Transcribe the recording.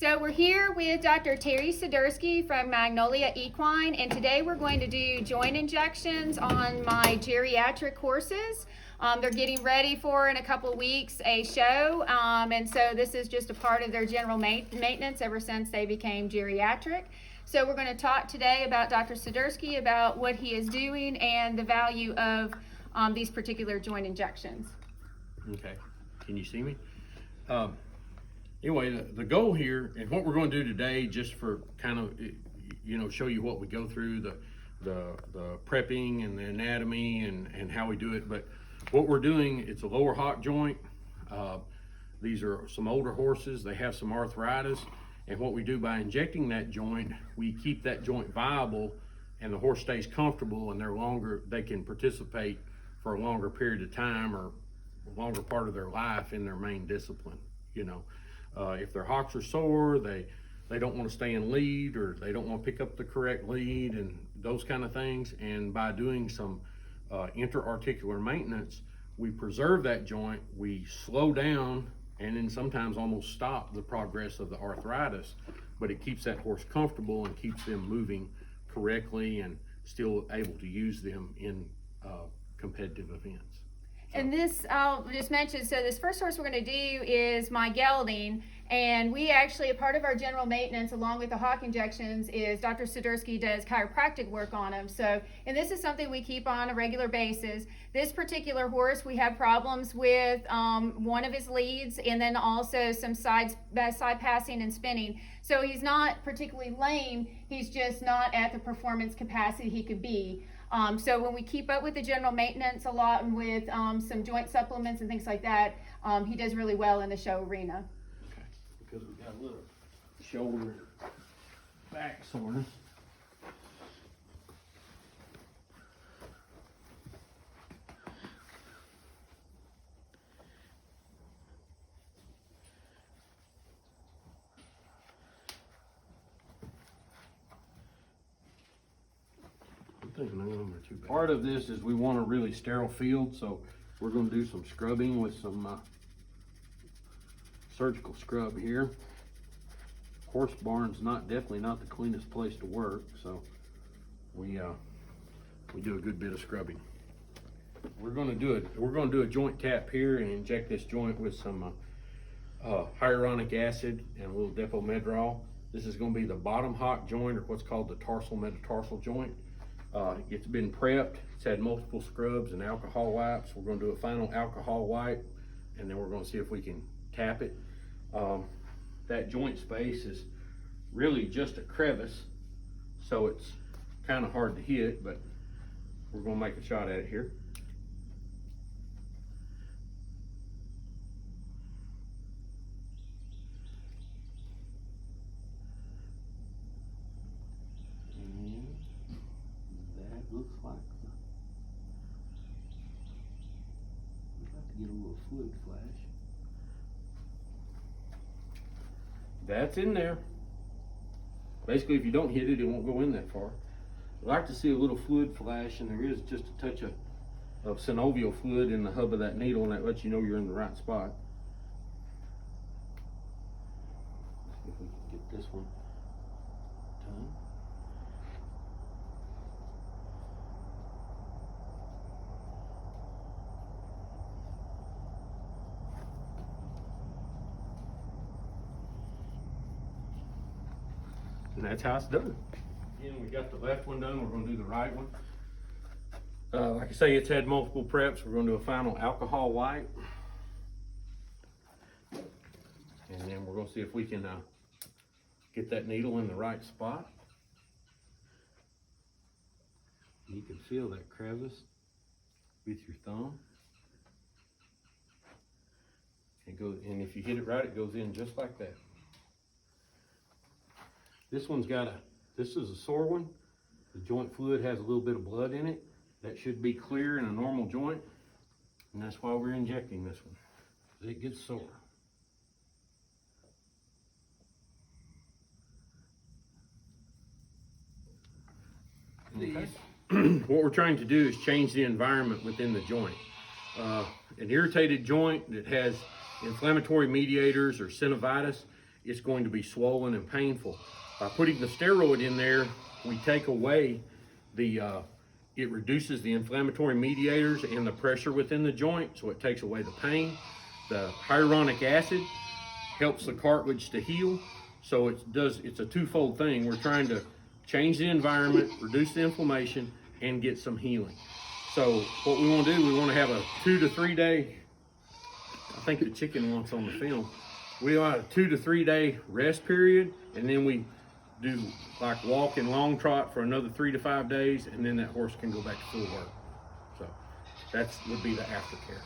So we're here with Dr. Terry Sidursky from Magnolia Equine, and today we're going to do joint injections on my geriatric horses. They're getting ready for, in a couple of weeks, a show, and so this is just a part of their general maintenance ever since they became geriatric. So we're going to talk today about Dr. Sidursky, about what he is doing and the value of these particular joint injections. Okay, can you see me? Anyway, the goal here and what we're going to do today, just for kind of, show you what we go through, the prepping and the anatomy and how we do it. But what we're doing, it's a lower hock joint. These are some older horses. They have some arthritis. And what we do by injecting that joint, we keep that joint viable and the horse stays comfortable, and they can participate for a longer period of time or a longer part of their life in their main discipline. If their hocks are sore, they don't want to stay in lead, or they don't want to pick up the correct lead, and those kind of things. And by doing some interarticular maintenance, we preserve that joint, we slow down, and then sometimes almost stop the progress of the arthritis, but it keeps that horse comfortable and keeps them moving correctly and still able to use them in competitive events. And this, I'll just mention, so this first horse we're going to do is my gelding, and we actually, a part of our general maintenance along with the hock injections is Dr. Sidursky does chiropractic work on him. So, and this is something we keep on a regular basis. This particular horse, we have problems with one of his leads, and then also some side passing and spinning. So he's not particularly lame, he's just not at the performance capacity he could be. So when we keep up with the general maintenance a lot and with some joint supplements and things like that, he does really well in the show arena. Okay, because we got a little shoulder back soreness. Part of this is we want a really sterile field, so we're going to do some scrubbing with some surgical scrub here. Horse barn's definitely not the cleanest place to work, so we do a good bit of scrubbing. We're going to do a joint tap here and inject this joint with some hyaluronic acid and a little depomedrol. This is going to be the bottom hock joint, or what's called the tarsal metatarsal joint. It's been prepped, it's had multiple scrubs and alcohol wipes. We're going to do a final alcohol wipe, and then we're going to see if we can tap it. That joint space is really just a crevice, so it's kind of hard to hit, but we're going to make a shot at it here. Looks like we'd like to get a little fluid flash. That's in there. Basically, if you don't hit it, it won't go in that far. I'd like to see a little fluid flash, and there is just a touch of synovial fluid in the hub of that needle, and that lets you know you're in the right spot. Let's see if we can get this one done. And that's how it's done. Again, we got the left one done, we're going to do the right one. Like I say, it's had multiple preps. We're going to do a final alcohol wipe. And then we're going to see if we can get that needle in the right spot. You can feel that crevice with your thumb. And if you hit it right, it goes in just like that. This is a sore one. The joint fluid has a little bit of blood in it. That should be clear in a normal joint. And that's why we're injecting this one. It gets sore. Okay. What we're trying to do is change the environment within the joint. An irritated joint that has inflammatory mediators or synovitis it's going to be swollen and painful. By putting the steroid in there, we take away it reduces the inflammatory mediators and the pressure within the joint, so it takes away the pain. The hyaluronic acid helps the cartilage to heal, so it's a twofold thing. We're trying to change the environment, reduce the inflammation, and get some healing. So what we want to do, we want to have a 2 to 3 day, I think the chicken wants on the film, we want a 2 to 3 day rest period, and then we do like walk and long trot for another 3 to 5 days, and then that horse can go back to full work. So that would be the aftercare.